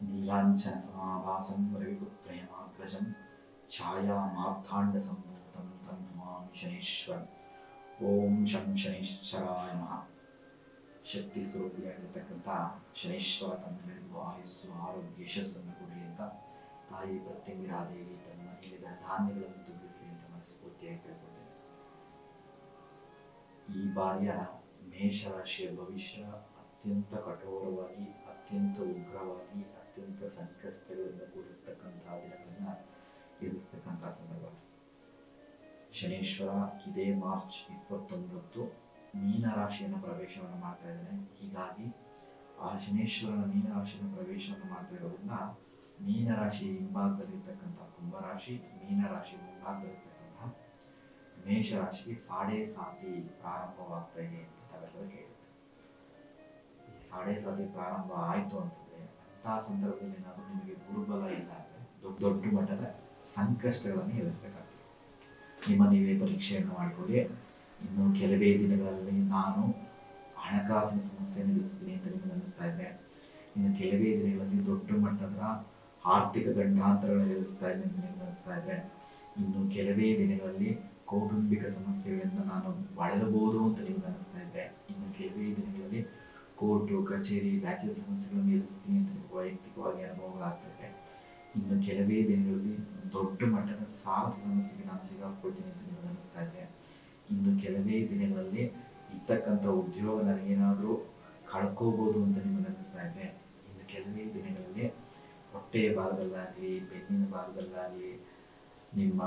ನೀಲಾಂಚನ ಸಮಾಭಾಸಂ ರವಿಪುತ್ರಯಮಾಗ್ರಜಂ ಛಾಯಾ ಮಾರ್ಥಾಂಡ ಸಂಭೂತಂ ತಂ ನಮಾಮಿ ಶನೀಶ್ವರಂ. ಓಂ ಶಂ ಶನೀಶ್ವರಾಯ ನಮಃ. ಶಕ್ತಿ ಸ್ವರೂಪಿಯಾಗಿರ್ತಕ್ಕಂಥ ಶನೀಶ್ವರ ತಮ್ಮೆಲ್ಲರಿಗೂ ಆಯುಸ್ಸು ಆರೋಗ್ಯ ಯಶಸ್ಸನ್ನು ಕೊಡಲಿ ಅಂತ ತಾಯಿ ಪ್ರತ್ಯಂಗಿರಾದೇವಿ ತನ್ನ ಮನೆಯಲ್ಲಿ ಧಾನ್ಯಗಳನ್ನು ತುಂಬಿಸಲಿ ಅಂತ ಮನಸ್ಫೂರ್ತಿಯಾಗಿ ಕೇಳ್ಕೊಳ್ತೇನೆ. ಈ ಬಾರಿಯ ಮೇಷರಾಶಿಯ ಭವಿಷ್ಯ ಅತ್ಯಂತ ಕಠೋರವಾಗಿ, ಅತ್ಯಂತ ಉಗ್ರವಾಗಿ, ಅತ್ಯಂತ ಸಂಕಷ್ಟಗಳಿಂದ ಕೂಡಿರ್ತಕ್ಕಂತಹ ದಿನಗಳನ್ನ ಎದುರಿಸ್ತಕ್ಕಂಥ ಸಂದರ್ಭ. ಶನೇಶ್ವರ ಇದೇ ಮಾರ್ಚ್ 29 ಮೀನರಾಶಿಯನ್ನು ಪ್ರವೇಶವನ್ನು ಮಾಡ್ತಾ ಇದ್ದಾನೆ. ಹೀಗಾಗಿ ಆ ಶನೇಶ್ವರನ ಮೀನರಾಶಿಯನ್ನು ಪ್ರವೇಶವನ್ನು ಮಾಡ್ತಾ ಇರೋದ್ರಿಂದ ಮೀನರಾಶಿ ಹಿಂಭಾಗದಲ್ಲಿರ್ತಕ್ಕಂಥ ಕುಂಭರಾಶಿ, ಮೀನರಾಶಿ ಮುಂಭಾಗದಲ್ಲಿರ್ತಕ್ಕಂಥ ಮೇಷರಾಶಿಗೆ ಸಾಡೆ ಸಾತಿ ಪ್ರಾರಂಭವಾಗ್ತಾ ಇದೆ ಅಂತ ತಾವೆಲ್ಲರೂ ಕೇಳುತ್ತೆ. ಈ ಸಾಡೆ ಸಾತಿ ಪ್ರಾರಂಭ ಆಯ್ತು ಅಂತಂದ್ರೆ ಅಂತಹ ಸಂದರ್ಭದಲ್ಲಿ ಏನಾದರೂ ನಿಮಗೆ ಗುರುಬಲ ಇಲ್ಲ ಅಂದ್ರೆ ದೊಡ್ಡ ದೊಡ್ಡ ಮಟ್ಟದ ಸಂಕಷ್ಟಗಳನ್ನು ಎದುರಿಸಬೇಕಾಗ್ತದೆ. ನಿಮ್ಮ ನೀವೇ ಪರೀಕ್ಷೆಯನ್ನು ಮಾಡಿಕೊಳ್ಳಿ. ಇನ್ನು ಕೆಲವೇ ದಿನಗಳಲ್ಲಿ ನಾನು ಹಣಕಾಸಿನ ಸಮಸ್ಯೆಯನ್ನು ಎದುರಿಸ್ತೀನಿ ಅಂತ ನಿಮಗೆ ಅನಿಸ್ತಾ ಇದೆ. ಇನ್ನು ಕೆಲವೇ ದಿನಗಳಲ್ಲಿ ದೊಡ್ಡ ಮಟ್ಟದ ಆರ್ಥಿಕ ಗಂಡಾಂತರಗಳನ್ನು ಎದುರಿಸ್ತಾ ಇದೆ ಅಂತ ನಿಮಗೆ ಅನಿಸ್ತಾ ಇದೆ. ಇನ್ನು ಕೆಲವೇ ದಿನಗಳಲ್ಲಿ ಕೌಟುಂಬಿಕ ಸಮಸ್ಯೆಗಳಿಂದ ನಾನು ಬಳಲಬಹುದು ಅಂತ ನಿಮ್ಗೆ ಅನಿಸ್ತಾ ಇದೆ. ಇನ್ನು ಕೆಲವೇ ದಿನಗಳಲ್ಲಿ ಕೋರ್ಟು ಕಚೇರಿ ರಾಜ್ಯದ ಸಮಸ್ಯೆಗಳನ್ನು ಎದುರಿಸ್ತೀನಿ ಅಂತ ನಿಮ್ಗೆ ವೈಯಕ್ತಿಕವಾಗಿ ಅನುಭವಗಳಾಗ್ತಾ ಇದೆ. ಇನ್ನು ಕೆಲವೇ ದಿನಗಳಲ್ಲಿ ದೊಡ್ಡ ಮಟ್ಟದ ಸಾಲದ ಸಮಸ್ಯೆಗೆ ನಾನು ಸಿಗಾಕೊಳ್ತೀನಿ ಅಂತ ನಿಮ್ಗೆ ಅನಿಸ್ತಾ ಇದೆ. ಇನ್ನು ಕೆಲವೇ ದಿನಗಳಲ್ಲಿ ಇರ್ತಕ್ಕಂಥ ಉದ್ಯೋಗ ನನಗೇನಾದರೂ ಕಳ್ಕೋಬಹುದು ಅಂತ ನಿಮಗೆ ಅನಿಸ್ತಾ ಇದೆ. ಇನ್ನು ಕೆಲವೇ ದಿನಗಳಲ್ಲಿ ಹೊಟ್ಟೆಯ ಭಾಗದಲ್ಲಾಗಲಿ, ಬೆನ್ನಿನ ಭಾಗದಲ್ಲಾಗಲಿ, ನಿಮ್ಮ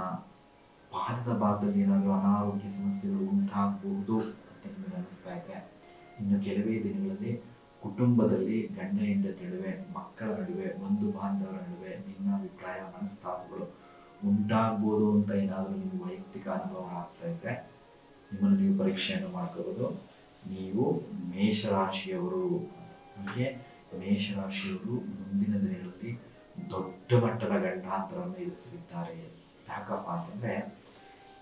ಪಾದದ ಭಾಗದಲ್ಲಿ ಏನಾದರೂ ಅನಾರೋಗ್ಯ ಸಮಸ್ಯೆಗಳು ಉಂಟಾಗಬಹುದು ಅಂತ ನಿಮಗೆ ಅನಿಸ್ತಾ ಇದೆ. ಇನ್ನು ಕೆಲವೇ ದಿನಗಳಲ್ಲಿ ಕುಟುಂಬದಲ್ಲಿ ಗಂಡ ಹೆಂಡತಿ ನಡುವೆ, ಮಕ್ಕಳ ನಡುವೆ, ಬಂಧು ಬಾಂಧವರ ನಡುವೆ ಭಿನ್ನಾಭಿಪ್ರಾಯ, ಮನಸ್ತಾಪಗಳು ಉಂಟಾಗ್ಬೋದು ಅಂತ ಏನಾದರೂ ನಿಮಗೆ ವೈಯಕ್ತಿಕ ಅನುಭವ ಆಗ್ತಾ ಇದ್ರೆ ನಿಮ್ಮನ್ನು ನೀವು ಪರೀಕ್ಷೆಯನ್ನು ಮಾಡ್ಕೋಬಹುದು. ನೀವು ಮೇಷರಾಶಿಯವರು. ಹೀಗೆ ಮೇಷರಾಶಿಯವರು ಮುಂದಿನ ದಿನಗಳಲ್ಲಿ ದೊಡ್ಡ ಮಟ್ಟದ ಗಂಡಾಂತರವನ್ನು ಎದುರಿಸಲಿದ್ದಾರೆ. ಯಾಕಪ್ಪ ಅಂತಂದ್ರೆ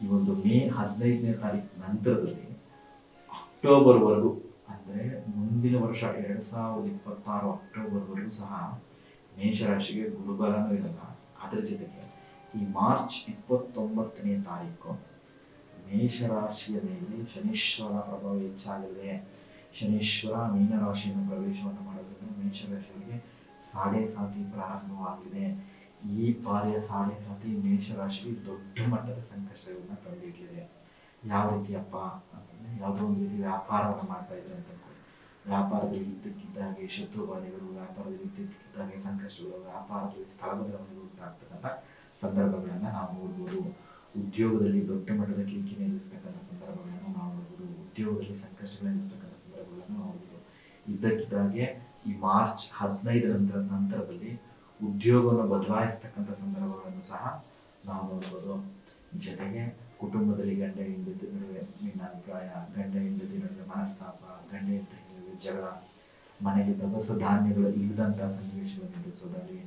ಈ ಒಂದು ಮೇ 15ನೇ ತಾರೀಕು ನಂತರದಲ್ಲಿ ಅಕ್ಟೋಬರ್ವರೆಗೂ, ಅಂದರೆ ಮುಂದಿನ ವರ್ಷ 2026 ಅಕ್ಟೋಬರ್ವರೆಗೂ ಸಹ ಮೇಷರಾಶಿಗೆ ಗುರುಬಲನೂ ಇರಲ್ಲ. ಅದರ ಜೊತೆಗೆ ಈ ಮಾರ್ಚ್ 29ನೇ ತಾರೀಕು ಮೇಷರಾಶಿಯ ಮೇಲೆ ಶನೀಶ್ವರ ಪ್ರಭಾವ ಹೆಚ್ಚಾಗಿದೆ. ಶನೀಶ್ವರ ಮೀನರಾಶಿಯನ್ನು ಪ್ರವೇಶವನ್ನು ಮಾಡೋದ್ರಿಂದ ಮೇಷರಾಶಿಯವರಿಗೆ ಸಾಡೆ ಸಾತಿ ಪ್ರಾರಂಭವಾಗಿದೆ. ಈ ಬಾರಿಯ ಸಾಡೆ ಸಾತಿ ಮೇಷರಾಶಿಗೆ ದೊಡ್ಡ ಮಟ್ಟದ ಸಂಕಷ್ಟಗಳನ್ನ ತಂದಿಟ್ಟಿದೆ. ಯಾವ ರೀತಿಯಪ್ಪ ಅಂತಂದ್ರೆ, ಯಾವುದೋ ಒಂದು ರೀತಿ ವ್ಯಾಪಾರವನ್ನು ಮಾಡ್ತಾ ಇದ್ದಾರೆ ಅಂತ ಅನ್ಕೊಳ್ಳಿ. ವ್ಯಾಪಾರದಲ್ಲಿ ಇದ್ದಕ್ಕಿದ್ದಾಗೆ ಶತ್ರುಬಾಧೆಗಳು, ವ್ಯಾಪಾರದಲ್ಲಿ ಇದ್ದಕ್ಕಿದ್ದಾಗೆ ಸಂಕಷ್ಟಗಳು, ವ್ಯಾಪಾರದಲ್ಲಿ ಸ್ಥಳ ಬದಲಾವಣೆಗಳು ಉಂಟಾಗ್ತಕ್ಕಂಥ ಸಂದರ್ಭಗಳನ್ನ ನಾವು ನೋಡ್ಬೋದು. ಉದ್ಯೋಗದಲ್ಲಿ ದೊಡ್ಡ ಮಟ್ಟದ ಕಿರಿಕಿರಿ ಎದುರಿಸ್ತಕ್ಕಂಥ ಸಂದರ್ಭಗಳನ್ನು ನಾವು ನೋಡ್ಬೋದು. ಉದ್ಯೋಗದಲ್ಲಿ ಸಂಕಷ್ಟಗಳನ್ನು ಎದುರಿಸ್ತಕ್ಕಂಥ ಸಂದರ್ಭಗಳನ್ನು ನೋಡ್ಬೋದು. ಇದ್ದಕ್ಕಿದ್ದಾಗೆ ಈ ಮಾರ್ಚ್ 15 ನಂತರದಲ್ಲಿ ಉದ್ಯೋಗವನ್ನು ಬದಲಾಯಿಸ್ತಕ್ಕಂಥ ಸಂದರ್ಭಗಳನ್ನು ಸಹ ನಾವು ನೋಡ್ಬೋದು. ಜೊತೆಗೆ ಕುಟುಂಬದಲ್ಲಿ ಗಂಡ ಹೆಂಡತಿ ನಡುವೆ ಭಿನ್ನಾಭಿಪ್ರಾಯ, ಗಂಡ ಹೆಂಡತಿ ನಡುವೆ ಮನಸ್ತಾಪ, ಗಂಡ ಹೆಂಡತಿ ನಡುವೆ ಜಗಳ, ಮನೆಗೆ ದವಸ ಧಾನ್ಯಗಳು ಇಲ್ಲದಂತಹ ಸನ್ನಿವೇಶಗಳನ್ನು ಎದುರಿಸೋದಾಗಲಿ,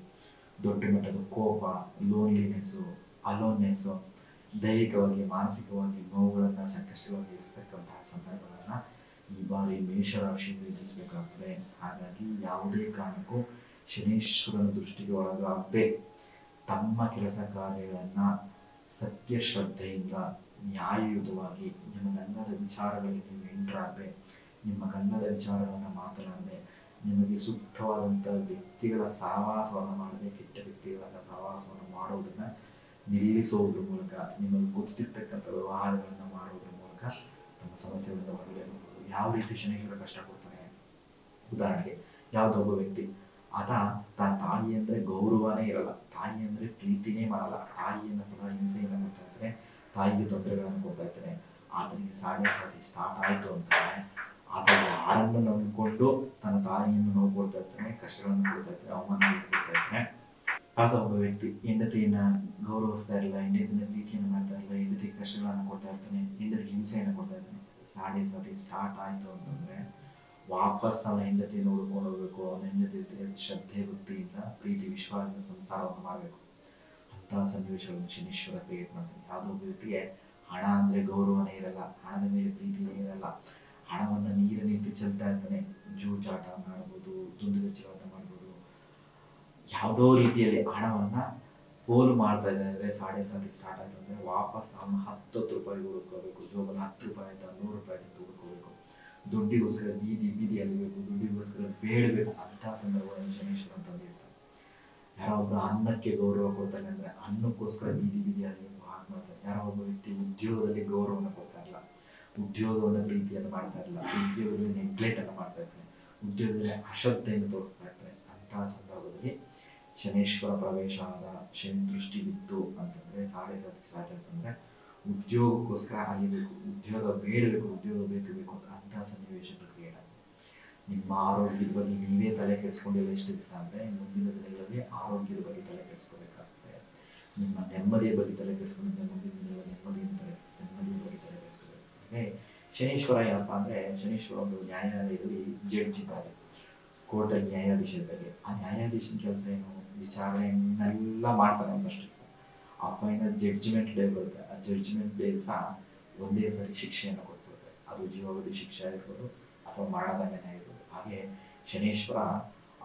ದೊಡ್ಡ ಮಟ್ಟದ ಕೋಪ, ಲೋನ್ಲಿನೆಸ್ಸು, ಅಲೋನ್ನೆಸ್ಸು, ದೈಹಿಕವಾಗಿ ಮಾನಸಿಕವಾಗಿ ನೋವುಗಳನ್ನ ಸಂಕಷ್ಟವಾಗಿ ಎದುರಿಸ್ತಕ್ಕಂತಹ ಸಂದರ್ಭಗಳನ್ನ ಈ ಬಾರಿ ಮೇಷರಾಶಿಯಿಂದ ಎದುರಿಸಬೇಕಾಗ್ತದೆ. ಹಾಗಾಗಿ ಯಾವುದೇ ಕಾರಣಕ್ಕೂ ಶನೀಶ್ವರನ ದೃಷ್ಟಿಗೆ ಒಳಗಾಗದೆ ತಮ್ಮ ಕೆಲಸ ಕಾರ್ಯಗಳನ್ನ ಸತ್ಯ ಶ್ರದ್ಧೆಯಿಂದ ನ್ಯಾಯಯುತವಾಗಿ ನಿಮ್ಮ ಗಂಧದ ವಿಚಾರಗಳಿಗೆ ನೀವು ಎಂಟ್ರಾಗದೆ, ನಿಮ್ಮ ಗಂಧದ ವಿಚಾರಗಳನ್ನು ಮಾತನಾಡದೆ, ನಿಮಗೆ ಸೂಕ್ತವಾದಂಥ ವ್ಯಕ್ತಿಗಳ ಸಹವಾಸವನ್ನು ಮಾಡದೆ, ಕೆಟ್ಟ ವ್ಯಕ್ತಿಗಳ ಸಹವಾಸವನ್ನು ಮಾಡೋದನ್ನ ನಿಲ್ಲಿಸೋದ್ರ ಮೂಲಕ, ನಿಮಗೆ ಗೊತ್ತಿರ್ತಕ್ಕಂಥ ವ್ಯವಹಾರಗಳನ್ನು ಮಾಡೋದ್ರ ಮೂಲಕ ತಮ್ಮ ಸಮಸ್ಯೆಗಳಿಂದ ಹೊರಗಡೆ ಬರ್ಬೋದು. ಯಾವ ರೀತಿ ಶನೀಶ್ವರ ಕಷ್ಟ ಕೊಡ್ತಾನೆ? ಉದಾಹರಣೆಗೆ ಯಾವುದೊಬ್ಬ ವ್ಯಕ್ತಿ ಆತ ತನ್ನ ತಾಯಿ ಅಂದ್ರೆ ಗೌರವನೇ ಇರಲ್ಲ, ತಾಯಿ ಅಂದ್ರೆ ಪ್ರೀತಿನೇ ಮಾಡಲ್ಲ, ತಾಯಿಯನ್ನು ಸದಾ ಹಿಂಸೆಯನ್ನು ಕೊಡ್ತಾ ಇರ್ತಾನೆ, ತಾಯಿಗೆ ತೊಂದರೆಗಳನ್ನು ಕೊಡ್ತಾ ಇರ್ತಾನೆ. ಆತನಿಗೆ ಸಾಡೆ ಸಾತಿ ಸ್ಟಾರ್ಟ್ ಆಯ್ತು ಅಂತಂದ್ರೆ ಆತ ಯಾರನ್ನು ನಂಬಿಕೊಂಡು ತನ್ನ ತಾಯಿಯನ್ನು ನೋಡ್ಕೊಳ್ತಾ ಇರ್ತಾನೆ, ಕಷ್ಟಗಳನ್ನು ಕೊಡ್ತಾ ಇರ್ತಾನೆ, ಅವಮಾನಗಳನ್ನು ಕೊಡ್ತಾ ಇರ್ತಾನೆ. ಆಗ ಒಬ್ಬ ವ್ಯಕ್ತಿ ಹೆಂಡತಿಯನ್ನ ಗೌರವಿಸ್ತಾ ಇರಲ್ಲ, ಹೆಂಡತಿನ ಪ್ರೀತಿಯನ್ನು ಮಾಡ್ತಾ ಇರಲ್ಲ, ಹೆಂಡತಿಗೆ ಕಷ್ಟಗಳನ್ನು ಕೊಡ್ತಾ ಇರ್ತಾನೆ, ಹೆಂಡತಿಗೆ ಹಿಂಸೆಯನ್ನು ಕೊಡ್ತಾ ಇರ್ತಾನೆ. ಸಾಡೆ ಸಾತಿ ಸ್ಟಾರ್ಟ್ ಆಯ್ತು ಅಂತಂದ್ರೆ ವಾಪಸ್ ಅವನ ಹೆಂಡತಿಯನ್ನು ಹುಡ್ಕೊಂಡು ಹೋಗ್ಬೇಕು. ಅವನ ಹೆಂಡತಿ ಶ್ರದ್ಧೆ ಭಕ್ತಿಯಿಂದ ಪ್ರೀತಿ ವಿಶ್ವಾಸದಿಂದ ಸಂಸಾರವನ್ನು ಮಾಡಬೇಕು. ಅಂತಹ ಸನ್ನಿವೇಶಗಳನ್ನು ಶನೀಶ್ವರ ಕ್ರಿಯೇಟ್ ಮಾಡ್ತಾನೆ. ಯಾವುದೋ ಒಬ್ಬ ವ್ಯಕ್ತಿಗೆ ಹಣ ಅಂದ್ರೆ ಗೌರವನೇ ಇರಲ್ಲ, ಹಣದ ಮೇಲೆ ಪ್ರೀತಿನೇ ಇರಲ್ಲ, ಹಣವನ್ನು ನೀರಿನಿಂದ ಚೆಲ್ತಾ ಇರ್ತಾನೆ. ಜೂಜಾಟ ಮಾಡ್ಬೋದು, ದುಂದುವೆಚ್ಚಗಳನ್ನು ಮಾಡ್ಬೋದು, ಯಾವುದೋ ರೀತಿಯಲ್ಲಿ ಹಣವನ್ನು ಪೋಲು ಮಾಡ್ತಾ ಇದೆ ಅಂದರೆ ಸಾಡೆ ಸಾತಿ ಸ್ಟಾರ್ಟ್ ಆಯ್ತು ಅಂದರೆ ವಾಪಸ್ ಅವನು 10 ರೂಪಾಯಿ ಹುಡ್ಕೋಬೇಕು, ಜೋಬಲ್ಲಿ 10 ರೂಪಾಯಿ ಆಯ್ತಾ 100 ರೂಪಾಯಿ ಅಂತ ಹುಡ್ಕೋಬೇಕು, ದುಡ್ಡಿಗೋಸ್ಕರ ಬೀದಿ ಅಲಿಬೇಕು, ದುಡ್ಡಿಗೋಸ್ಕರ ಬೇಡಬೇಕು. ಅಂತಹ ಸಂದರ್ಭಗಳನ್ನು ಶನೀಶ್ವರ ತಂದಿರ್ತಾರೆ. ಯಾರೋ ಒಬ್ಬ ಅನ್ನಕ್ಕೆ ಗೌರವ ಕೊಡ್ತಾನೆ ಅಂದರೆ ಅನ್ನಕ್ಕೋಸ್ಕರ ಬೀದಿ ಅಲಿಬೇಕು ಹಾಗೆ ಮಾಡ್ತಾರೆ. ಯಾರೋ ಒಬ್ಬ ವ್ಯಕ್ತಿ ಉದ್ಯೋಗದಲ್ಲಿ ಗೌರವವನ್ನು ಕೊಡ್ತಾ ಇಲ್ಲ, ಉದ್ಯೋಗವನ್ನು ಪ್ರೀತಿಯನ್ನು ಮಾಡ್ತಾ ಇಲ್ಲ, ಉದ್ಯೋಗದಲ್ಲಿ ನೆಗ್ಲೆಕ್ಟ್ ಅನ್ನು ಮಾಡ್ತಾ ಇರ್ತಾನೆ, ಉದ್ಯೋಗದಲ್ಲಿ ಅಶ್ರದ್ಧೆಯನ್ನು ತೋರಿಸ್ತಾ ಇರ್ತಾನೆ. ಅಂತಹ ಸಂದರ್ಭದಲ್ಲಿ ಶನೇಶ್ವರ ಪ್ರವೇಶ ಆದ, ಶನಿ ದೃಷ್ಟಿ ಬಿತ್ತು ಅಂತಂದ್ರೆ ಸಾಡೆ ಸಾತಿ ಸ್ಟಾರ್ಟ್ ಅಂತಂದ್ರೆ ಉದ್ಯೋಗಕ್ಕೋಸ್ಕರ ಅಲಿಬೇಕು, ಉದ್ಯೋಗ ಬೇಡಬೇಕು, ಉದ್ಯೋಗ ಬೇಕು ಅಂತಹ ಸನ್ನಿವೇಶಗಳು ಕ್ರಿಯೇಟ್ ಆಗುತ್ತೆ. ನಿಮ್ಮ ಆರೋಗ್ಯದ ಬಗ್ಗೆ ನೀವೇ ತಲೆ ಕೆಡಿಸ್ಕೊಂಡಿಲ್ಲ ಎಷ್ಟು ದಿವಸ ಅಂದರೆ ಮುಂದಿನ ದಿನಗಳಲ್ಲಿ ಆರೋಗ್ಯದ ಬಗ್ಗೆ ತಲೆ ಕೆಡಿಸ್ಕೋಬೇಕಾಗ್ತದೆ. ನಿಮ್ಮ ನೆಮ್ಮದಿಯ ಬಗ್ಗೆ ತಲೆ ಕೆಡಿಸ್ಕೊಂಡಿದ್ದರೆ ಮುಂದಿನ ದಿನಗಳಲ್ಲಿ ನೆಮ್ಮದಿಯ ಬಗ್ಗೆ ತಲೆ ಕೆಡಿಸ್ಕೋಬೇಕು. ಹಾಗೆ ಶನೀಶ್ವರ ಏನಪ್ಪ ಅಂದರೆ ಶನೀಶ್ವರ ಒಂದು ನ್ಯಾಯಾಲಯದಲ್ಲಿ ಜಡ್ಜ್ ಇದ್ದಾರೆ, ಕೋರ್ಟಲ್ಲಿ ನ್ಯಾಯಾಧೀಶ ಇದ್ದಾಗೆ. ಆ ನ್ಯಾಯಾಧೀಶನ ಕೆಲಸ ಏನು? ವಿಚಾರಣೆಯನ್ನೆಲ್ಲ ಮಾಡ್ತಾರೆ ಒಂದಷ್ಟು ದಿವಸ. ಆ ಫೈನಲ್ ಜಡ್ಜ್ಮೆಂಟ್ ಡೇ ಬರುತ್ತೆ. ಆ ಜಡ್ಜ್ಮೆಂಟ್ ಡೇ ದಿವಸ ಒಂದೇ ಸರಿ ಶಿಕ್ಷೆಯನ್ನು ಕೊಟ್ಬಿಡುತ್ತೆ. ಅದು ಜೀವಾವಧಿ ಶಿಕ್ಷೆ ಆಗಿರ್ಬೋದು ಅಥವಾ ಮರಣದಂಡನೆ ಆಗಿರ್ಬೋದು. ಹಾಗೆ ಶನೇಶ್ವರ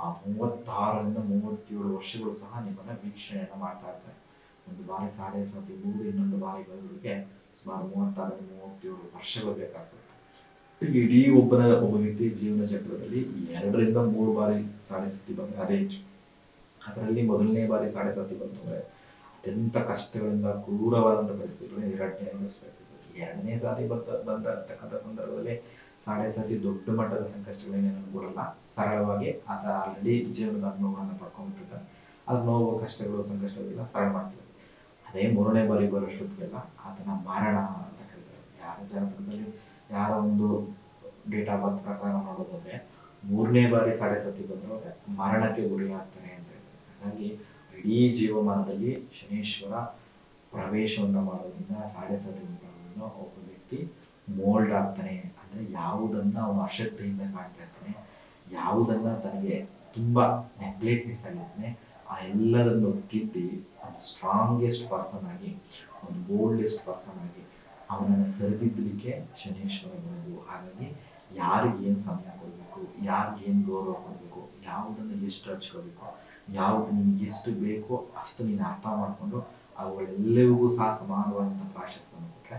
ಆ 36ರಿಂದ 37 ವರ್ಷಗಳು ಸಹ ನಿಮ್ಮನ್ನ ವೀಕ್ಷಣೆಯನ್ನು ಮಾಡ್ತಾ ಇರ್ತಾರೆ. ಒಂದು ಬಾರಿ ಸಾಡೆ ಸಾತಿ ಮೂರು, ಇನ್ನೊಂದು ಬಾರಿ ಬರೋರಿಗೆ ಸುಮಾರು 36ರಿಂದ 37 ವರ್ಷಗಳು ಬೇಕಾಗ್ತದೆ. ಇಡೀ ಒಬ್ಬ ವ್ಯಕ್ತಿ ಜೀವನ ಚಕ್ರದಲ್ಲಿ 2ರಿಂದ 3 ಬಾರಿ ಸಾಡೆ ಸಾತಿ ಬಂದ್ರೆ ಅದೇ ಹೆಚ್ಚು. ಅದರಲ್ಲಿ ಮೊದಲನೇ ಬಾರಿ ಸಾಡೆ ಸಾತಿ ಬಂದ್ರೆ ಅತ್ಯಂತ ಕಷ್ಟಗಳಿಂದ ಕ್ರೂರವಾದಂಥ ಪರಿಸ್ಥಿತಿಗಳನ್ನ ಎದುರಿಸಬೇಕಾಗ್ತದೆ. 2ನೇ ಸಾರಿ ಬಂದಿರ್ತಕ್ಕಂಥ ಸಂದರ್ಭದಲ್ಲಿ ಸಾಡೆ ಸಾತಿ ದೊಡ್ಡ ಮಟ್ಟದ ಸಂಕಷ್ಟಗಳೇನೇನು ಕೊಡಲ್ಲ, ಸರಳವಾಗಿ ಆತ ಆಲ್ರೆಡಿ ಜೀವನದ ಅನುಭವಗಳನ್ನು ಪಡ್ಕೊಂಡ್ಬಿಟ್ಟಿರ್ತಾನೆ. ಅದ್ರ ನೋವು ಕಷ್ಟಗಳು ಸಂಕಷ್ಟಗಳೆಲ್ಲ ಸರಳ ಮಾಡ್ತದೆ. ಅದೇ 3ನೇ ಬಾರಿ ಬರೋಷ್ಟೊತ್ತಿಗೆಲ್ಲ ಆತನ ಮರಣ ಅಂತ ಕರೀತಾರೆ. ಯಾರ ಜಾತಕದಲ್ಲಿ ಯಾರ ಒಂದು ಡೇಟ್ ಆಫ್ ಬರ್ತ್ ಪ್ರಕಾರ ನೋಡೋದಾದ್ರೆ 3ನೇ ಬಾರಿ ಸಾಡೆ ಸಾತಿ ಬಂದ್ರೆ ಮರಣಕ್ಕೆ ಗುರಿ ಆಗ್ತಾರೆ ಅಂತ ಹೇಳ್ತಾರೆ. ಹಾಗಾಗಿ ಇಡೀ ಜೀವಮಾನದಲ್ಲಿ ಶನೀಶ್ವರ ಪ್ರವೇಶವನ್ನು ಮಾಡೋದ್ರಿಂದ ಸಾಡೆ ಸಾತಿ ಮಾಡೋದ್ರಿಂದ ಒಬ್ಬ ವ್ಯಕ್ತಿ ಮೋಲ್ಡ್ ಆಗ್ತಾನೆ. ಅಂದರೆ ಯಾವುದನ್ನ ಅವನು ಅಶ್ರದ್ಧೆಯಿಂದ ಕಾಣ್ತಾ ಇರ್ತಾನೆ, ಯಾವುದನ್ನ ತನಗೆ ತುಂಬಾ ನೆಗ್ಲೆಕ್ಟ್ನೆಸ್ ಆಗಿರ್ತಾನೆ, ಆ ಎಲ್ಲದನ್ನು ತಿದ್ದಿ ಒಂದು ಸ್ಟ್ರಾಂಗೆಸ್ಟ್ ಪರ್ಸನ್ ಆಗಿ, ಒಂದು ಬೋಲ್ಡೆಸ್ಟ್ ಪರ್ಸನ್ ಆಗಿ ಅವನನ್ನು ಸರಿದಿದ್ದಲಿಕ್ಕೆ ಶನೀಶ್ವರ ಬರೋದು. ಹಾಗಾಗಿ ಯಾರಿಗೆ ಏನು ಸಮಯ ಕೊಡಬೇಕು, ಯಾರಿಗೆ ಏನು ಗೌರವ ಕೊಡಬೇಕು, ಯಾವುದನ್ನು ಎಷ್ಟು ಹಚ್ಕೋಬೇಕು, ಯಾವುದು ನಿಮ್ಗೆ ಎಷ್ಟು ಬೇಕೋ ಅಷ್ಟು ನೀನು ಅರ್ಥ ಮಾಡಿಕೊಂಡು ಅವುಗಳೆಲ್ಲರಿಗೂ ಸಹ ಸಮಾನವಾದಂಥ ಪ್ರಾಶಸ್ತ್ಯವನ್ನು ಕೊಟ್ಟರೆ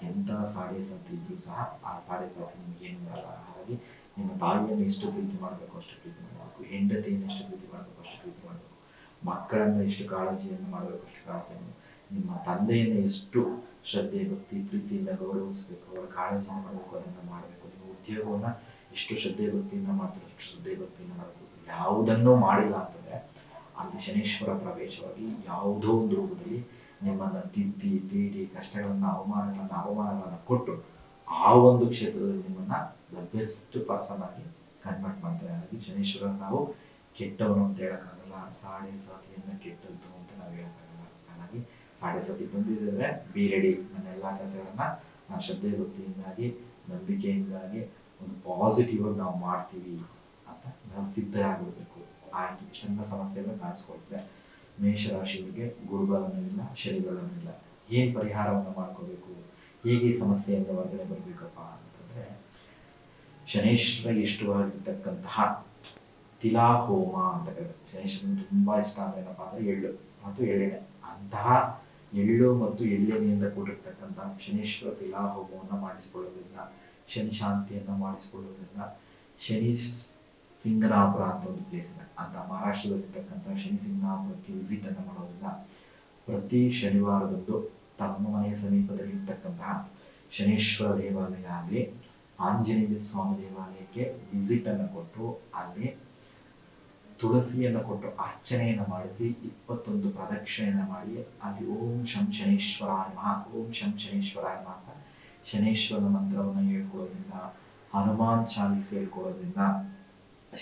ಎಂಥ ಸಾಡೆ ಸಾತಿ ಇದ್ರೂ ಸಹ ಆ ಸಾಡೆ ಸಾತಿ ನಿಮ್ಗೆ ಏನು ಬರಲ್ಲ. ಹಾಗಾಗಿ ನಿಮ್ಮ ತಾಯಿಯನ್ನು ಎಷ್ಟು ಪ್ರೀತಿ ಮಾಡಬೇಕು ಅಷ್ಟು ಪ್ರೀತಿ ಮಾಡಬೇಕು, ಹೆಂಡತಿಯನ್ನು ಎಷ್ಟು ಪ್ರೀತಿ ಮಾಡಬೇಕು ಅಷ್ಟು ಪ್ರೀತಿ ಮಾಡಬೇಕು, ಮಕ್ಕಳನ್ನು ಎಷ್ಟು ಕಾಳಜಿಯನ್ನು ಮಾಡಬೇಕು ಅಷ್ಟು ಕಾಳಜಿಯನ್ನು, ನಿಮ್ಮ ತಂದೆಯನ್ನು ಎಷ್ಟು ಶ್ರದ್ಧೆ ಭಕ್ತಿ ಪ್ರೀತಿಯಿಂದ ಗೌರವಿಸಬೇಕು, ಅವರ ಕಾಳಜಿಯನ್ನು ಮಾಡಬೇಕು, ಅದನ್ನು ಮಾಡಬೇಕು. ನಿಮ್ಮ ಉದ್ಯೋಗವನ್ನು ಎಷ್ಟು ಶ್ರದ್ಧೆ ಭಕ್ತಿಯಿಂದ ಮಾಡ್ತಾರೆ ಅಷ್ಟು ಶ್ರದ್ಧೆ ಭಕ್ತಿಯಿಂದ ಮಾಡಬೇಕು. ಯಾವುದನ್ನೂ ಮಾಡಿಲ್ಲ ಅಂತಂದರೆ ಅಲ್ಲಿ ಶನೀಶ್ವರ ಪ್ರವೇಶವಾಗಿ ಯಾವುದೋ ಒಂದು ರೂಪದಲ್ಲಿ ನಿಮ್ಮನ್ನು ತಿದ್ದಿ ತೀಡಿ ಕಷ್ಟಗಳನ್ನು ಅವಮಾನಗಳನ್ನು ಕೊಟ್ಟು ಆ ಒಂದು ಕ್ಷೇತ್ರದಲ್ಲಿ ನಿಮ್ಮನ್ನ ದ ಬೆಸ್ಟ್ ಪರ್ಸನ್ ಆಗಿ ಕನ್ವರ್ಟ್ ಮಾಡ್ತಾರೆ. ಹಾಗಾಗಿ ಶನೀಶ್ವರ ನಾವು ಕೆಟ್ಟವನು ಅಂತ ಹೇಳಕ್ಕಾಗಲ್ಲ, ಸಾಡೆ ಸಾತಿಯನ್ನ ಕೆಟ್ಟದ್ದು ಅಂತ ನಾವು ಹೇಳಕ್ಕಾಗಲ್ಲ. ಹಾಗಾಗಿ ಸಾಡೆ ಸಾತಿ ಬಂದಿದ್ರೆ ಬಿ ರೆಡಿ, ನನ್ನ ಎಲ್ಲ ಕೆಲಸಗಳನ್ನ ನಾವು ಶ್ರದ್ಧೆ ಭಕ್ತಿಯಿಂದಾಗಿ ನಂಬಿಕೆಯಿಂದಾಗಿ ಒಂದು ಪಾಸಿಟಿವ್ ಆಗಿ ನಾವು ಮಾಡ್ತೀವಿ ಅಂತ ನಾವು ಸಿದ್ಧರಾಗಿರ್ಬೇಕು. ಆಯ್ತು, ಇಷ್ಟೆಲ್ಲ ಸಮಸ್ಯೆಗಳು ಕಾಣಿಸ್ಕೊಳ್ತದೆ. ಮೇಷರಾಶಿಯವರಿಗೆ ಗುರುಬಲನೂ ಇಲ್ಲ, ಶನಿಬಲನೂ ಇಲ್ಲ. ಏನು ಪರಿಹಾರವನ್ನು ಮಾಡ್ಕೋಬೇಕು, ಹೇಗೆ ಈ ಸಮಸ್ಯೆಯಿಂದ ಹೊರಗಡೆ ಬರಬೇಕಪ್ಪ ಅಂತಂದ್ರೆ ಶನೇಶ್ವರ ಇಷ್ಟವಾಗಿರ್ತಕ್ಕಂತಹ ತಿಲಾ ಹೋಮ ಅಂತ ಕರೀತಾರೆ. ಶನೇಶ್ವರನ ತುಂಬಾ ಇಷ್ಟ ಅಂದ್ರೆ ಏನಪ್ಪಾ ಅಂದ್ರೆ ಎಳ್ಳು ಮತ್ತು ಎಳ್ಳೆಣ್ಣೆ. ಅಂತಹ ಎಳ್ಳು ಮತ್ತು ಎಳ್ಳೆಣ್ಣೆಯಿಂದ ಕೂಡಿರ್ತಕ್ಕಂತಹ ಶನೇಶ್ವರ ತಿಲಾ ಹೋಮವನ್ನು ಮಾಡಿಸಿಕೊಳ್ಳೋದ್ರಿಂದ, ಶನಿ ಶಾಂತಿಯನ್ನ ಮಾಡಿಸಿಕೊಳ್ಳೋದ್ರಿಂದ, ಶನಿ ಸಿಂಗನಾಪುರ ಅಂತ ಒಂದು ಪ್ಲೇಸ್ ಇದೆ ಅಂತ ಮಹಾರಾಷ್ಟ್ರದಲ್ಲಿರ್ತಕ್ಕಂಥ ಶನಿ ಸಿಂಗನಾಪುರಕ್ಕೆ ವಿಸಿಟ್ ಅನ್ನು ಮಾಡೋದ್ರಿಂದ ಪ್ರತಿ ಶನಿವಾರದಂದು ತಮ್ಮ ಮನೆಯ ಸಮೀಪದಲ್ಲಿ ಇರ್ತಕ್ಕಂತಹ ಶನೇಶ್ವರ ದೇವಾಲಯ ಆಗಲಿ ಆಂಜನೇಯ ಸ್ವಾಮಿ ದೇವಾಲಯಕ್ಕೆ ವಿಸಿಟ್ ಅನ್ನು ಕೊಟ್ಟು ಅಲ್ಲಿ ತುಳಸಿಯನ್ನು ಕೊಟ್ಟು ಅರ್ಚನೆಯನ್ನು ಮಾಡಿಸಿ 21 ಪ್ರದಕ್ಷಿಣೆಯನ್ನು ಮಾಡಿ ಅಲ್ಲಿ ಓಂ ಶಂ ಶನೇಶ್ವರಾಯ ನಮಃ, ಓಂ ಶಂ ಶನೇಶ್ವರಾಯ ನಮಃ ಅಂತ ಶನೇಶ್ವರನ ಮಂತ್ರವನ್ನು ಹೇಳ್ಕೊಳ್ಳೋದ್ರಿಂದ, ಹನುಮಾನ್ ಚಾಲೀಸ್ ಹೇಳ್ಕೊಳ್ಳೋದ್ರಿಂದ,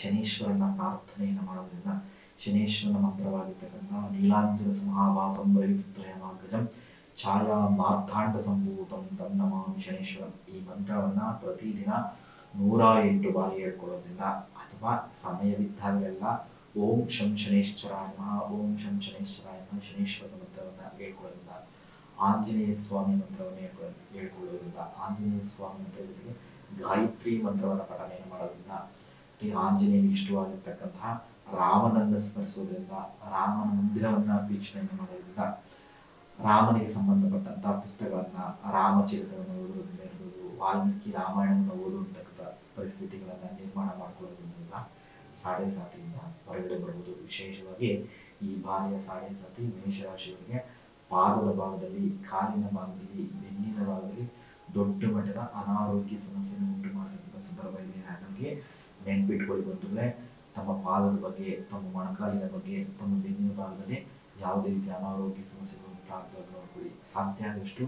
ಶನೀಶ್ವರನ ಪ್ರಾರ್ಥನೆಯನ್ನು ಮಾಡೋದ್ರಿಂದ, ಶನೀಶ್ವರನ ಮಂತ್ರವಾಗಿರ್ತಕ್ಕಂಥ ನೀಲಾಂಜನ ಸಮಹಾಭಾಸಂ ವೈವಿತ್ರಯಮಾಗ್ರಜಂ ಛಾಯಾ ಮಾರ್ತಾಂಡ ಸಂಭೂತಂ ತಂ ನಮಾಮಿ ಶನೀಶ್ವರಂ. ಈ ಮಂತ್ರವನ್ನ ಪ್ರತಿದಿನ 108 ಬಾರಿ ಹೇಳ್ಕೊಳ್ಳೋದ್ರಿಂದ ಅಥವಾ ಸಮಯವಿದ್ದಾಗಲೆಲ್ಲ ಓಂ ಶಂ ಶನೇಶ್ವರಾಯ ನಮಃ, ಓಂ ಶಂ ಶನೇಶ್ವರಾಯ ನಮಃ ಶನೀಶ್ವರನ ಮಂತ್ರವನ್ನ ಹೇಳ್ಕೊಳ್ಳೋದ್ರಿಂದ, ಆಂಜನೇಯ ಸ್ವಾಮಿ ಮಂತ್ರವನ್ನು ಹೇಳ್ಕೊಳ್ಳೋದ್ರಿಂದ, ಆಂಜನೇಯ ಸ್ವಾಮಿ ಮಂತ್ರ ಜೊತೆಗೆ ಗಾಯತ್ರಿ ಮಂತ್ರವನ್ನು ಪಠನೆಯನ್ನು ಮಾಡೋದ್ರಿಂದ, ಆಂಜನೇಯ ಇಷ್ಟವಾಗಿರ್ತಕ್ಕಂತಹ ರಾಮನನ್ನು ಸ್ಮರಿಸೋದ್ರಿಂದ, ರಾಮನ ಮಂದಿರವನ್ನ ವೀಕ್ಷಣೆ ಮಾಡೋದ್ರಿಂದ, ರಾಮನಿಗೆ ಸಂಬಂಧಪಟ್ಟಂತಹ ಪುಸ್ತಕಗಳನ್ನ, ರಾಮಚರಿತವನ್ನು ಓದುವುದರಿಂದ ಇರ್ಬೋದು, ವಾಲ್ಮೀಕಿ ರಾಮಾಯಣವನ್ನು ಓದುವಂತಕ್ಕಂಥ ಪರಿಸ್ಥಿತಿಗಳನ್ನ ನಿರ್ಮಾಣ ಮಾಡ್ಕೊಳ್ಳೋದ್ರಿಂದ ಸಹ ಸಾಡೆ ಸಾತಿಯಿಂದ ಹೊರಗಡೆ ಬರುವುದು. ವಿಶೇಷವಾಗಿ ಈ ಬಾರಿಯ ಸಾಡೆ ಸಾತಿ ಮೇಷರಾಶಿಯವರಿಗೆ ಪಾದದ ಭಾಗದಲ್ಲಿ, ಕಾಲಿನ ಭಾಗದಲ್ಲಿ, ಬೆನ್ನಿನ ಭಾಗದಲ್ಲಿ ದೊಡ್ಡ ಮಟ್ಟದ ಅನಾರೋಗ್ಯ ಸಮಸ್ಯೆಯನ್ನು ಉಂಟು ಮಾಡತಕ್ಕಂಥ ಸಂದರ್ಭ ಇದೆ. ಹಾಗಾಗಿ ನೆನ್ಪಿಟ್ಕೊಳ್ಳಿ ಬಂಧುಗಳೇ, ತಮ್ಮ ಪಾದದ ಬಗ್ಗೆ, ತಮ್ಮ ಮೊಣಕಾಲಿನ ಬಗ್ಗೆ, ತಮ್ಮ ಬೆನ್ನಿನ ಭಾಗದಲ್ಲಿ ಯಾವುದೇ ರೀತಿಯ ಅನಾರೋಗ್ಯ ಸಮಸ್ಯೆಗಳು ಉಂಟಾಗದಾಗ ನೋಡ್ಕೊಳ್ಳಿ. ಸಾಧ್ಯ ಆದಷ್ಟು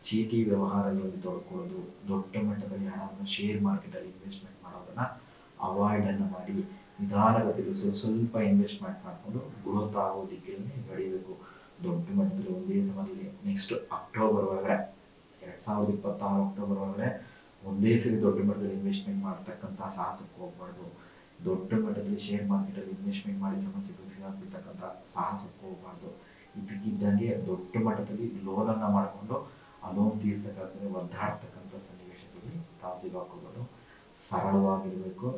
ಚೀಟಿ ವ್ಯವಹಾರಗಳಲ್ಲಿ ತೊಡ್ಕೊಳ್ಳೋದು, ದೊಡ್ಡ ಮಟ್ಟದಲ್ಲಿ ಹಣವನ್ನು ಶೇರ್ ಮಾರ್ಕೆಟ್ ಅಲ್ಲಿ ಇನ್ವೆಸ್ಟ್ಮೆಂಟ್ ಮಾಡೋದನ್ನ ಅವಾಯ್ಡ್ ಅನ್ನು ಮಾಡಿ ನಿಧಾನಗತಿಯಲ್ಲಿ ಸ್ವಲ್ಪ ಇನ್ವೆಸ್ಟ್ಮೆಂಟ್ ಮಾಡಿಕೊಂಡು ಗ್ರೋತ್ ಆಗೋ ದಿಕ್ಕಿನಲ್ಲಿ ನಡೀಬೇಕು. ದೊಡ್ಡ ಮಟ್ಟದಲ್ಲಿ ಒಂದೇ ಸಮಯದಲ್ಲಿ ನೆಕ್ಸ್ಟ್ ಅಕ್ಟೋಬರ್ ಒಳಗಡೆ 2026 ಅಕ್ಟೋಬರ್ ಒಳಗಡೆ ಒಂದೇ ಸರಿ ದೊಡ್ಡ ಮಟ್ಟದಲ್ಲಿ ಇನ್ವೆಸ್ಟ್ಮೆಂಟ್ ಮಾಡ್ತಕ್ಕಂಥ ಸಾಹಸಕ್ಕೆ ಹೋಗ್ಬಾರ್ದು. ದೊಡ್ಡ ಮಟ್ಟದಲ್ಲಿ ಶೇರ್ ಮಾರ್ಕೆಟ್ ಅಲ್ಲಿ ಇನ್ವೆಸ್ಟ್ಮೆಂಟ್ ಮಾಡಿ ಸಮಸ್ಯೆಗಳು ಸಿಗಾಕ್ಬಿಡ್ತಕ್ಕಂಥ ಸಾಹಸಕ್ಕೆ ಹೋಗ್ಬಾರ್ದು. ಇದಕ್ಕಿದ್ದಂಗೆ ದೊಡ್ಡ ಮಟ್ಟದಲ್ಲಿ ಲೋನ್ ಅನ್ನ ಮಾಡಿಕೊಂಡು ಆ ಲೋನ್ ತೀರ್ಸಕ್ಕಾಗದೆ ಒದ್ದಾಡ್ತಕ್ಕಂಥ ಸನ್ನಿವೇಶದಲ್ಲಿ ತಾವು ಸಿಗಾಕೋಬಹುದು. ಸರಳವಾಗಿರ್ಬೇಕು,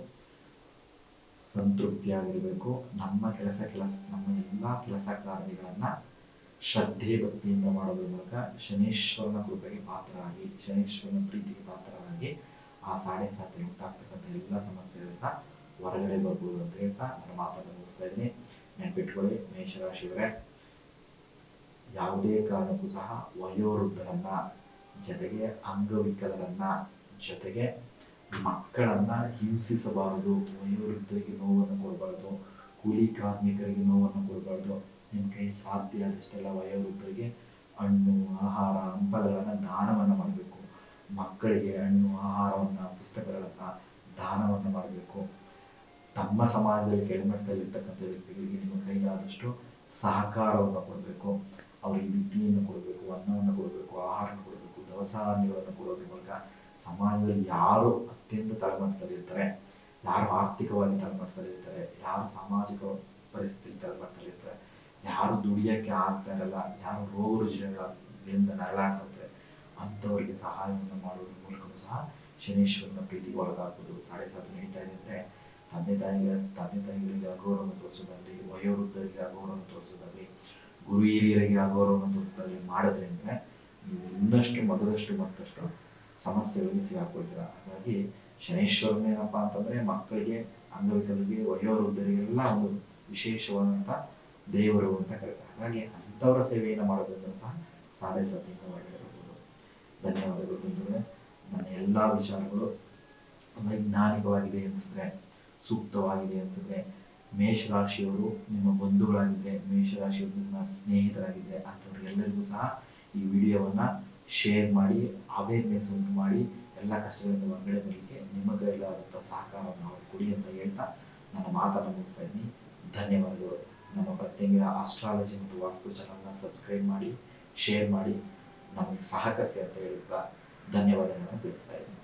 ಸಂತೃಪ್ತಿಯಾಗಿರ್ಬೇಕು. ನಮ್ಮ ಎಲ್ಲಾ ಕೆಲಸ ಕಾರ್ಯಗಳನ್ನ ಶ್ರದ್ಧೆ ಭಕ್ತಿಯಿಂದ ಮಾಡೋದ್ರ ಮೂಲಕ ಶನೀಶ್ವರನ ಕೃಪೆಗೆ ಪಾತ್ರರಾಗಿ, ಶನೀಶ್ವರನ ಪ್ರೀತಿಗೆ ಪಾತ್ರರಾಗಿ ಆ ಸಾಡೆ ಸಾತಿ ಉಂಟಾಗ್ತಕ್ಕಂಥ ಎಲ್ಲ ಸಮಸ್ಯೆಗಳಿಂದ ಹೊರಗಡೆ ಬರ್ಬೋದು ಅಂತ ಹೇಳ್ತಾ ನನ್ನ ಮಾತನ್ನು ಮುಗಿಸ್ತಾ ಇದ್ದೀನಿ. ನೆನ್ಪಿಟ್ಕೊಳ್ಳಿ ಮೇಷರಾಶಿಯವರೇ, ಯಾವುದೇ ಕಾರಣಕ್ಕೂ ಸಹ ವಯೋವೃದ್ಧರನ್ನ, ಜೊತೆಗೆ ಅಂಗವಿಕಲರನ್ನ, ಜೊತೆಗೆ ಮಕ್ಕಳನ್ನ ಹಿಂಸಿಸಬಾರದು. ವಯೋವೃದ್ಧರಿಗೆ ನೋವನ್ನು ಕೊಡಬಾರ್ದು, ಕೂಲಿ ಕಾರ್ಮಿಕರಿಗೆ ನೋವನ್ನು ಕೊಡಬಾರ್ದು. ನಿಮ್ಮ ಕೈ ಸಾಧ್ಯ ಆದಷ್ಟೆಲ್ಲ ವಯೋವೃದ್ಧರಿಗೆ ಹಣ್ಣು, ಆಹಾರ, ಹಂಪಲುಗಳನ್ನ ದಾನವನ್ನ ಮಾಡಬೇಕು. ಮಕ್ಕಳಿಗೆ ಹಣ್ಣು, ಆಹಾರವನ್ನ, ಪುಸ್ತಕಗಳನ್ನ ದಾನವನ್ನ ಮಾಡಬೇಕು. ತಮ್ಮ ಸಮಾಜದಲ್ಲಿ ಕೆಳಮಟ್ಟದಲ್ಲಿರ್ತಕ್ಕಂಥ ವ್ಯಕ್ತಿಗಳಿಗೆ ನಿಮ್ಮ ಕೈಲಾದಷ್ಟು ಸಹಕಾರವನ್ನು ಕೊಡಬೇಕು. ಅವರಿಗೆ ವಿದ್ಯೆಯನ್ನು ಕೊಡಬೇಕು, ಅನ್ನವನ್ನು ಕೊಡಬೇಕು, ಆಹಾರವನ್ನು ಕೊಡಬೇಕು, ದವಸ ಧಾನ್ಯಗಳನ್ನು ಕೊಡೋದ್ರ ಮೂಲಕ ಸಮಾಜದಲ್ಲಿ ಯಾರು ಅತ್ಯಂತ ತಳಮಟ್ಟದಲ್ಲಿರ್ತಾರೆ, ಯಾರು ಆರ್ಥಿಕವಾಗಿ ತಳಮಟ್ಟದಲ್ಲಿರ್ತಾರೆ, ಯಾರು ಸಾಮಾಜಿಕ ಪರಿಸ್ಥಿತಿಯಲ್ಲಿ ತಳಮಟ್ಟದಲ್ಲಿರ್ತಾರೆ, ಯಾರು ದುಡಿಯಕ್ಕೆ ಆಗ್ತಾ ಇರಲ್ಲ, ಯಾರು ರೋಗ ರುಜಿನಗಳಿಂದ ನರಳಾಡ್ತಾರೆ, ಅಂಥವರಿಗೆ ಸಹಾಯವನ್ನು ಮಾಡೋದ್ರ ಮೂಲಕವೂ ಸಹ ಶನೀಶ್ವರನ ಪ್ರೀತಿಗೆ ಒಳಗಾಗ್ಬೋದು. ಸಾಡೆ ಸಾತಿ ನಡೀತಾ ಇದೆ ಅಂದ್ರೆ ತಂದೆ ತಾಯಿಗಳಿಗೆ ಅಗೌರವವನ್ನು ತೋರಿಸೋದಾಗ್ಲಿ, ವಯೋವೃದ್ಧರಿಗೆ ಅಗೌರವವನ್ನು ತೋರಿಸೋದಾಗ್ಲಿ, ಗುರು ಹಿರಿಯರಿಗೆ ಅಗೌರವವನ್ನು ತೋರಿಸೋದಾಗ್ಲಿ ಮಾಡಿದ್ರಿಂದ ನೀವು ಇನ್ನಷ್ಟು ಮತ್ತಷ್ಟು ಸಮಸ್ಯೆಗಳಿಗೆ ಸಿಗಾಕೊಳ್ತೀರಾ. ಹಾಗಾಗಿ ಶನೀಶ್ವರನೇನಪ್ಪಾ ಅಂತಂದ್ರೆ ಮಕ್ಕಳಿಗೆ, ಅಂಗವಿಕಲರಿಗೆ, ವಯೋವೃದ್ಧರಿಗೆಲ್ಲ ಒಂದು ವಿಶೇಷವಾದಂತ ದೇವರು ಅಂತ ಕರೀತಾರೆ. ಹಾಗಾಗಿ ಅಂಥವರ ಸೇವೆಯನ್ನು ಮಾಡೋದ್ರಿಂದ ಸಹ ಸಾಡೆ ಸಾತಿಯಿಂದ ಹೊರಗಡೆ ಬರ್ಬೋದು. ಧನ್ಯವಾದಗಳು ಬಂಧುಗಳೇ. ನನ್ನ ಎಲ್ಲಾ ವಿಚಾರಗಳು ವೈಜ್ಞಾನಿಕವಾಗಿದೆ ಅನ್ಸಿದ್ರೆ, ಸೂಕ್ತವಾಗಿದೆ ಅನ್ಸಿದ್ರೆ, ಮೇಷರಾಶಿಯವರು ನಿಮ್ಮ ಬಂಧುಗಳಾಗಿದ್ರೆ, ಮೇಷರಾಶಿಯವರು ನಿಮ್ಮ ಸ್ನೇಹಿತರಾಗಿದ್ರೆ ಅಂಥವ್ರಿಗೆಲ್ಲರಿಗೂ ಸಹ ಈ ವಿಡಿಯೋವನ್ನ ಶೇರ್ ಮಾಡಿ, ಅವೇರ್ನೆಸ್ ಉಂಟು ಮಾಡಿ, ಎಲ್ಲ ಕಷ್ಟಗಳಿಂದ ಹೊರಗಡೆ ಬರಲಿಕ್ಕೆ ನಿಮ್ಮ ಕೈಲಾದಂಥ ಸಹಕಾರವನ್ನು ಅವರು ಕೊಡಿ ಅಂತ ಹೇಳ್ತಾ ನನ್ನ ಮಾತನ್ನು ಮುಗಿಸ್ತಾ ಇದ್ದೀನಿ. ಧನ್ಯವಾದಗಳು. ನಮ್ಮ ಪ್ರತ್ಯಂಗಿರ ಆಸ್ಟ್ರಾಲಜಿ ಮತ್ತು ವಾಸ್ತು ಚಾನಲ್ನ ಸಬ್ಸ್ಕ್ರೈಬ್ ಮಾಡಿ, ಶೇರ್ ಮಾಡಿ, ನಮಗೆ ಸಹಕರಿಸಿ ಅಂತ ಹೇಳ್ತಾ ಧನ್ಯವಾದಗಳನ್ನು ತಿಳಿಸ್ತಾ ಇದ್ದೀನಿ.